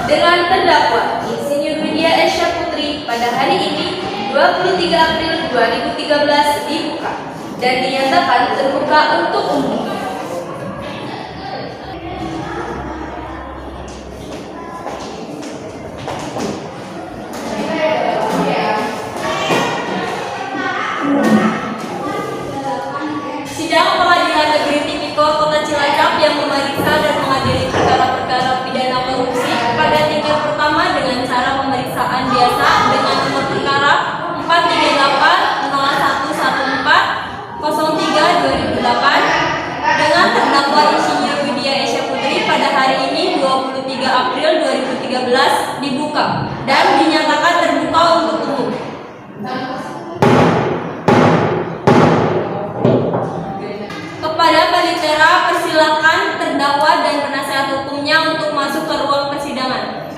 dengan terdakwa Insinyur Widya Esya Putri pada hari ini 23 April 2013 dibuka dan dinyatakan terbuka untuk umum. Sidang Pengadilan Negeri Tipikor Kota Cilacap yang memeriksa dan mengadili perkara-perkara pidana korupsi pada tingkat pertama dengan cara pemeriksaan biasa dengan nomor perkara 438-0114-03-2008 dengan terdakwa Insinyur Widya Esya Putri pada hari ini 23 April 2013 dibuka dan dinyatakan terbuka untuk umum. Kepada Panitera, persilakan terdakwa dan penasihat hukumnya untuk masuk ke ruang persidangan.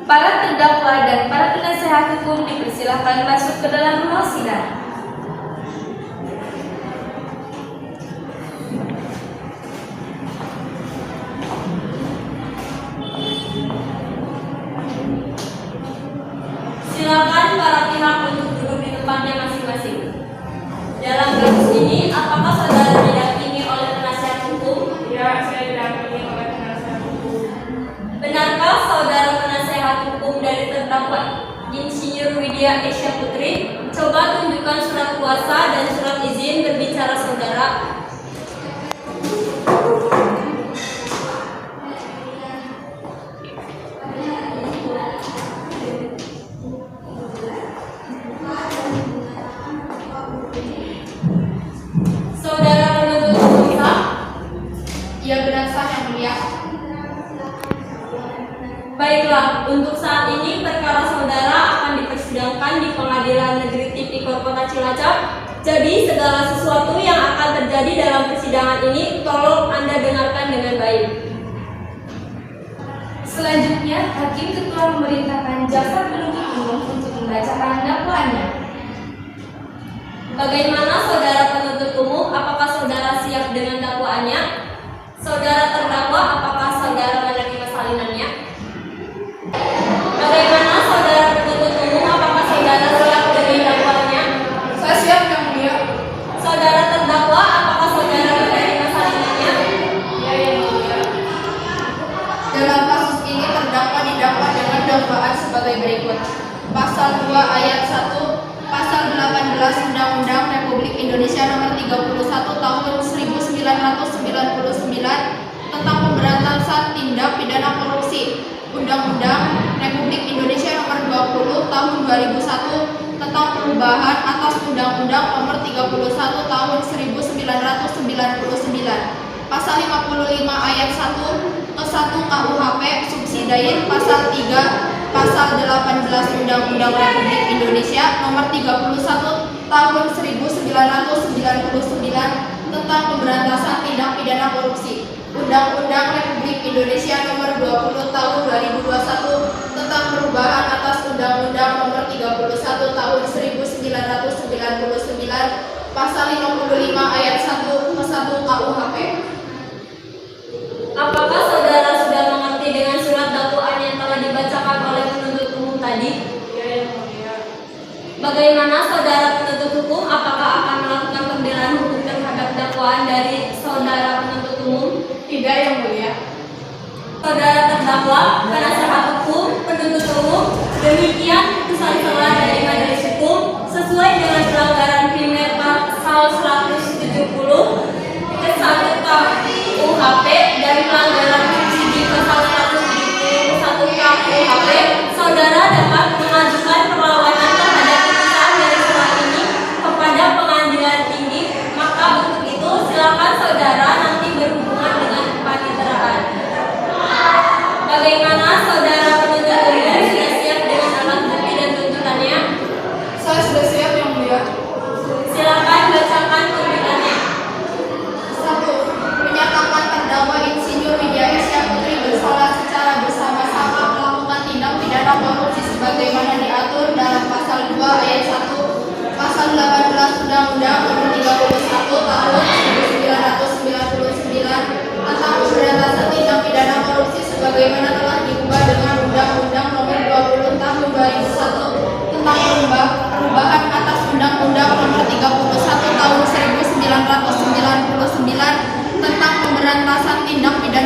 Para terdakwa dan para penasihat hukum dipersilakan masuk ke dalam ruang sidang. Silakan para pihak untuk duduk di tempatnya masing-masing. Dalam kasus ini, apakah saudara didampingi oleh penasihat hukum? Ya, saya didampingi oleh penasihat hukum. Benarkah saudara penasihat hukum dari terdakwa Insinyur Widya Esya Putri? Coba tunjukkan surat kuasa dan surat izin berbicara saudara. Saudara penuntut umum sah? Ya, benar sah yang mulia. Baiklah, untuk saat ini perkara saudara akan dipersidangkan di Pengadilan Negeri Tipikor Kota Cilacap. Jadi segala sesuatu yang akan terjadi dalam persidangan ini tolong Anda dengarkan dengan baik. Selanjutnya, Hakim Ketua memerintahkan jaksa penuntut umum untuk membacakan dakwaannya. Bagaimana saudara penuntut umum? Apakah saudara siap dengan dakwaannya? Saudara terdakwa, apakah saudara menerima salinannya? Bagaimana saudara penuntut umum? Apakah saudara siap dengan dakwaannya? Saya siap yang mulia. Saudara terdakwa, apakah saudara menerima salinannya? Ya, yang mulia. Dalam kasus ini terdakwa didakwa dengan dakwaan sebagai berikut. Pasal 2 ayat 1, Pasal 18 Undang-Undang Republik Indonesia Nomor 31 Tahun 1999 tentang pemberantasan tindak pidana korupsi. Undang-Undang Republik Indonesia Nomor 20 Tahun 2001 tentang perubahan atas Undang-Undang Nomor 31 Tahun 1999. Pasal 55 ayat 1 ke 1 KUHP subsidiain pasal 3 Pasal 18 Undang-Undang Republik Indonesia Nomor 31 Tahun 1999 tentang pemberantasan tindak pidana korupsi. Undang-Undang Republik Indonesia Nomor 20 Tahun 2021 tentang perubahan atas Undang-Undang Nomor 31 Tahun 1999 Pasal 55 ayat 1 ke 1 KUHP. Apakah saudara sudah mengerti dengan surat dakwaan yang telah dibacakan oleh penuntut umum tadi? Ya, yang mulia. Bagaimana saudara penuntut hukum? Apakah akan melakukan pembelaan hukum terhadap dakwaan dari saudara penuntut umum? Tidak yang mulia. Saudara terdakwa, penasihat hukum, penuntut umum, demikian putusan selah dari Majelis Hukum sesuai dengan pelanggaran primer pasal 170 ke 1 KUHP dan pelanggaran subsidi pasal 171 KUHP. Saudara dapat mengajukan perlawanan terhadap putusan dari selah ini kepada pengadilan tinggi. Maka untuk itu silakan saudara nanti berhubungan dengan kepaniteraan. Bagaimana saudara penuntut umum sudah siap dengan alat bukti dan tuntutannya? Saya sudah siap yang mulia. Silakan bacakan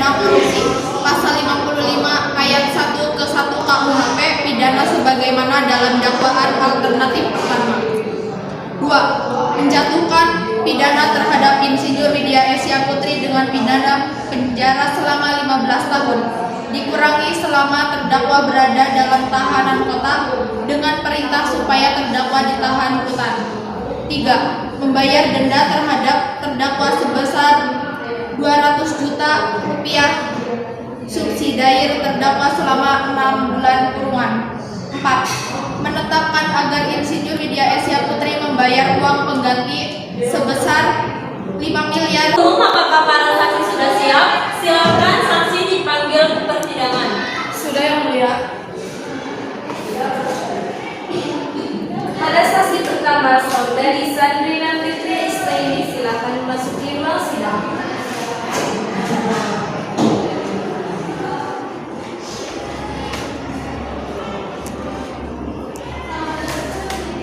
pidana korupsi. Pasal 55 ayat 1 ke 1 KUHP pidana sebagaimana dalam dakwaan alternatif pertama. 2. Menjatuhkan pidana terhadap Insinyur Widya Esya Putri dengan pidana penjara selama 15 tahun, dikurangi selama terdakwa berada dalam tahanan kota dengan perintah supaya terdakwa ditahan rutan. 3. Membayar denda terhadap terdakwa sebesar 200 juta rupiah subsidiar terdakwa selama 6 bulan kurungan. 4. Menetapkan agar Insinyur Widya Esya Putri membayar uang pengganti sebesar 5 miliar. Apakah para saksi sudah siap? Silakan saksi dipanggil ke persidangan. Sudah, Yang Mulia. Pada saksi pertama, Saudari Sandrina Fitri Istaini, silakan memasuki ruang sidang.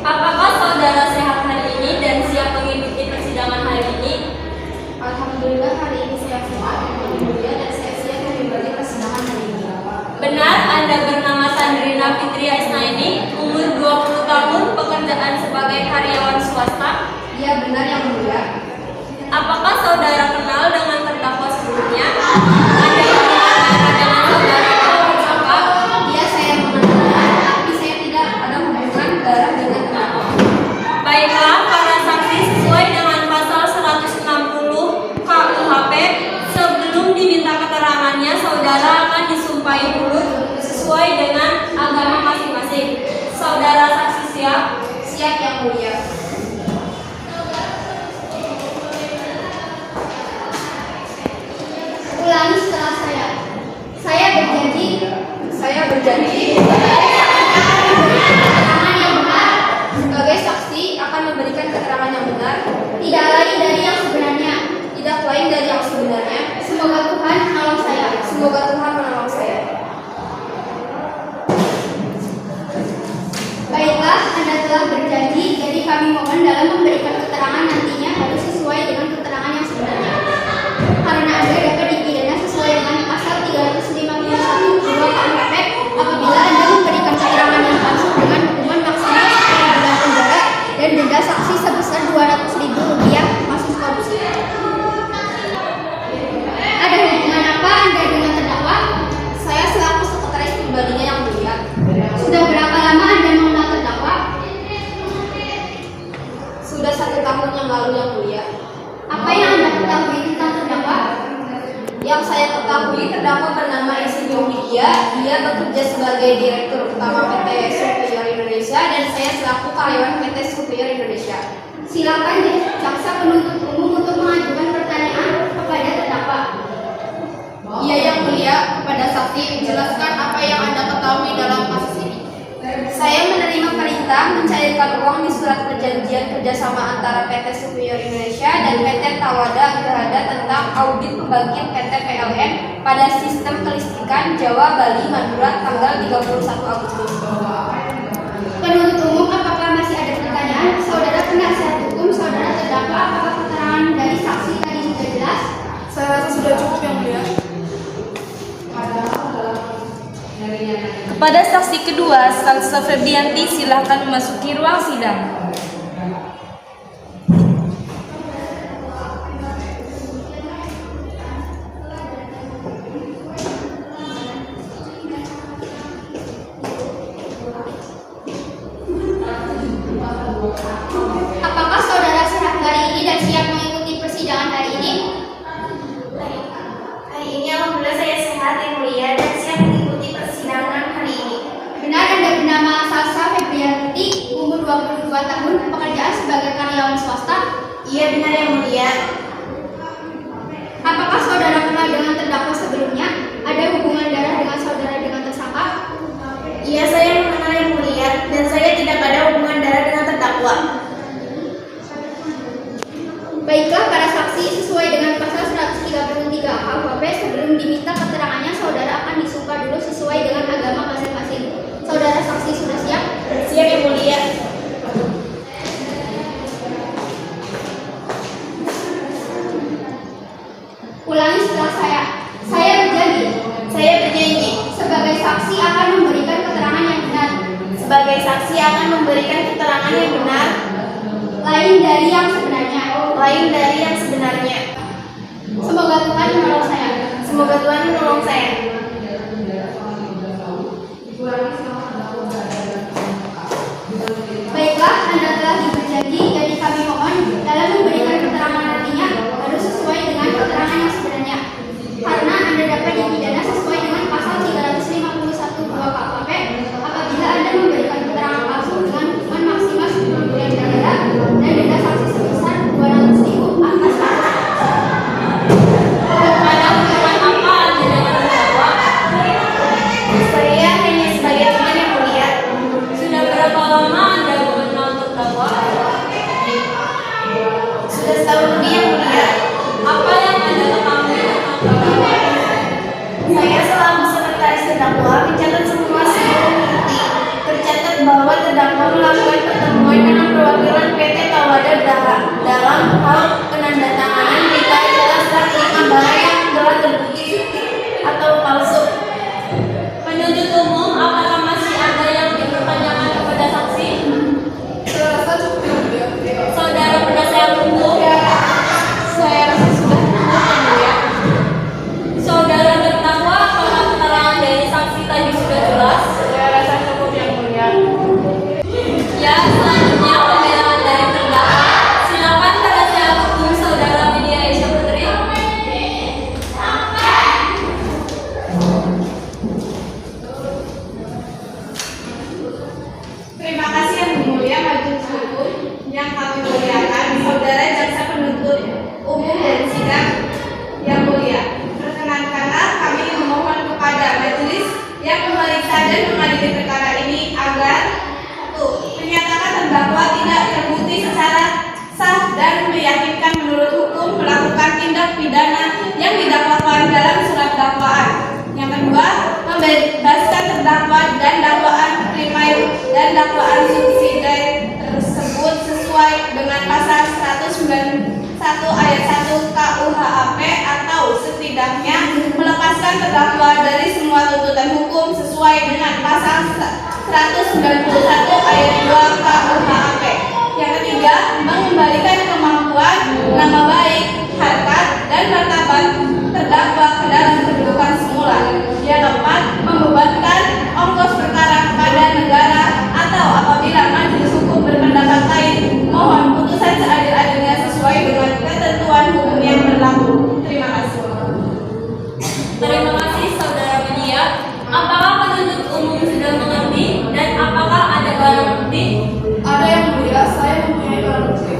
Apakah saudara sehat hari ini dan siap mengikuti persidangan hari ini? Alhamdulillah hari ini saya sehat, Yang Mulia, dan saya siap mengikuti persidangan hari ini. Benar, Anda bernama Sandrina Fitri Istaini, umur 20 tahun, pekerjaan sebagai karyawan swasta. Iya benar, Yang Mulia. Apakah saudara kenal dengan terdakwa sebelumnya? Ada yang mengenal dengan saudara atau tersangka? Iya saya mengenal, tapi saya tidak ada hubungan darah dengan terdakwa. Baiklah, para saksi sesuai dengan pasal 160 KUHP, sebelum diminta keterangannya, saudara akan disumpahi dulu sesuai dengan agama masing-masing. Saudara saksi siap? Siap, Yang Mulia. Ulangi setelah saya. Saya berjanji keterangan yang benar. Sebagai saksi akan memberikan keterangan yang benar, tidak lain dari yang sebenarnya. Semoga Tuhan menolong saya. Baiklah, Anda telah berjanji, jadi kami mohon dalam memberikan keterangan nantinya harus sesuai dengan keterangan yang sebenarnya. Karena Anda dapat dipidana sesuai dengan pasal 351 KUHP apabila Anda memberikan keterangan yang palsu dengan hukuman maksimal 10 bulan penjara dan denda saksi sebesar 200.000 rupiah kasus korupsi. Ada hubungan apa Anda dengan terdakwa? Saya selaku sekretaris pribadinya, Yang Mulia. Sudah berapa lama Anda mengenal terdakwa? Sudah 1 tahun yang lalu, Yang Mulia. Apa yang Anda ketahui tentang terdakwa? Yang saya ketahui, terdakwa bernama Insinyur Widya. Dia bekerja sebagai Direktur Utama PT Superior Indonesia dan saya selaku karyawan PT Superior Indonesia. Silakan jaksa penuntut umum untuk mengajukan pertanyaan kepada terdakwa. Iya, Yang Mulia. Kepada saksi, jelaskan apa yang Anda ketahui dalam kasus ini. Saya menerima perintah mencairkan uang di surat perjanjian kerjasama antara PT Superior Indonesia dan PT Tawada Gerhada tentang audit pembangkit PT PLN pada sistem kelistrikan Jawa, Bali, Madura tanggal 31 Agustus. Penuntut umum, apakah masih ada pertanyaan? Saudara penasihat hukum, saudara terdakwa, apakah keterangan dari saksi tadi sudah jelas? Saya rasa sudah cukup, Yang Mulia. Kepada saksi kedua, Salsa Febrianti, silakan memasuki ruang sidang. Apakah saudara sehat hari ini dan siap mengikuti persidangan hari ini? Hari ini alhamdulillah saya sehat, Yang Mulia, dan siap mengikuti persidangan hari ini. Benar Anda bernama Salsa Febrianti, umur 22 tahun, pekerjaan sebagai karyawan swasta? Iya benar, Yang Mulia. Apakah saudara kenal dengan terdakwa sebelumnya? Ada hubungan darah dengan saudara dengan tersangka? Iya saya mengenal Yang Mulia, dan saya tidak ada hubungan darah dengan terdakwa. Baiklah, para saksi, sesuai dengan pasal 133 KUHP, sebelum diminta keterangannya, saudara akan disumpah dulu sesuai dengan agama masing-masing. Saudara saksi sudah siap? Siap, Yang Mulia. Ulangi setelah saya. Saya saksi akan memberikan keterangan yang benar lain dari yang sebenarnya. Semoga Tuhan menolong saya. Semoga Tuhan menolong saya. Baiklah, Anda telah berjanji, jadi kami mohon dalam memberikan keterangan nantinya harus sesuai dengan keterangan yang sebenarnya. Karena Anda dapat dipidana sesuai dengan pasal 351 KUHP apabila Anda memberikan keterangan palsu dengan hukuman maksimal 10 bulan penjara dan denda sanksi sebesar 200.000 atas Pada hukuman apa Anda dapat terdakwa? Saya hanya sebagai teman yang mulia. Sudah berapa lama Anda mengenal terdakwa? Sudah setahun lebih yang mulia. Apa yang Anda ketahui tentang terdakwa? Saya selaku sekretaris terdakwa mencatat semua sebelum bukti. Tercatat bahwa terdakwa melakukan pertemuan dengan perwakilan PT Tawada dalam hal penandatanganan berita acara surat terima barang yang telah terbukti atau palsu. Penuntut umum, apakah masih ada yang dipertanyakan kepada saksi? Saya rasa cukup yang mulia. Saudara penasihat hukum, Saya rasa sudah cukup yang mulia. saudara terdakwa, apakah keterangan dari saksi tadi sudah jelas? Saya rasa cukup yang mulia. Ya, selanjutnya pembelaan dari terdakwa. Silakan penasihat hukum saudara Widya Aisyah Putri. Terima kasih yang mulia majelis hukum yang kami muliakan, saudara jaksa penuntut umum dan sidang yang mulia. Perkenankanlah kami memohon kepada majelis yang memeriksa dan mengadili perkara ini agar 1. Menyatakan terdakwa tidak terbukti secara sah dan meyakinkan menurut hukum melakukan tindak pidana yang didakwakan dalam surat dakwaan. Yang kedua, membebaskan terdakwa dan dakwaan primer dan dakwaan subsidiar tersebut sesuai dengan pasal 191 ayat 1 KUHP atau setidaknya melepaskan terdakwa dari semua tuntutan hukum sesuai dengan pasal 191 ayat 2 KUHP. Yang ketiga, mengembalikan kemampuan, nama baik, harkat, dan martabat terdakwa ke dalam kedudukan semula. Yang keempat, membebankan ongkos perkara kepada negara atau apabila majelis hukum berpendapat lain, mohon putusan seadil-adilnya sesuai dengan ketentuan hukum yang berlaku. Terima kasih. Terima kasih saudara Widya. Apakah penuntut umum sudah mengerti dan apakah ada barang bukti? Ada yang mulia, saya mempunyai barang bukti.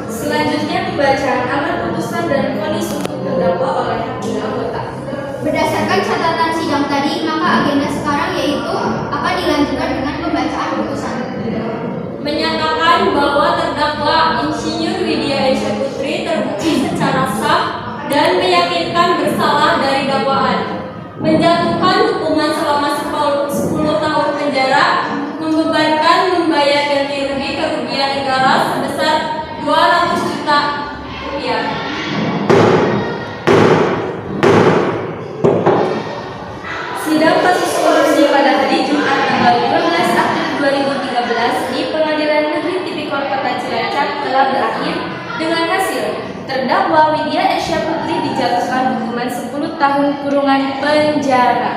Selanjutnya pembacaan amar putusan dan vonis untuk terdakwa oleh hakim anggota. Berdasarkan catatan sidang tadi, maka agenda sekarang yaitu akan dilanjutkan dengan pembacaan putusan. Menyatakan bahwa terdakwa Insinyur Widya Aisyah Putri terbukti secara sah dan meyakinkan bersalah dari dakwaan, menjatuhkan hukuman selama 10 tahun penjara, membebankan membayar ganti rugi kerugian negara sebesar 200 juta rupiah. Sidang kasus korupsi pada hari Jumat tanggal 12 April 2013 di Pengadilan Negeri Tipikor Kota Cilacap telah berakhir dengan hasil terdakwa Widya Aisyah Putri dijatuhkan hukuman 10 tahun kurungan penjara.